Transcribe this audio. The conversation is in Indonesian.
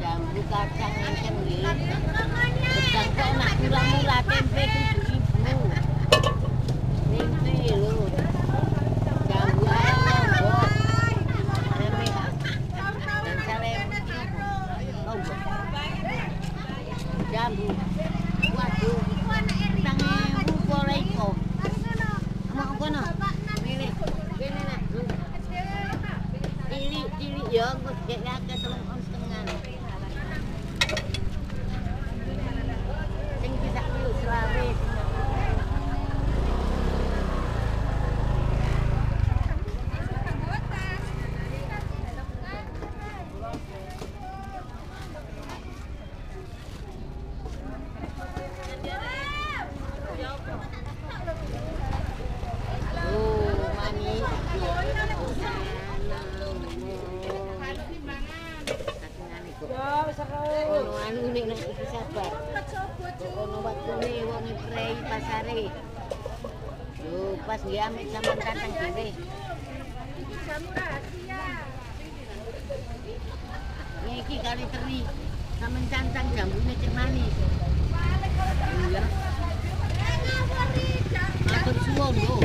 Jambu kacang ngenten nggih. Gedang kok nak murah-murah tempe 7.000. Tempe lho. Jambu ayam lombok. Tempe. Dan salem. Lombok. Jambu. Waduh. Tange boleh kok. Mau kono. Milih. Kene nak. Cilik ya, gede akeh 3,5. Sing bisa kilo selawe. Ono anu nek iki sabar. Ono waktune wong prei pasare. Yo pas nggih amit sampean kantang dhewe. Iki jamu rahasia. Iki kali teri. Sampeyan cancang jambune cek manis. Iya. Matur suwun lho.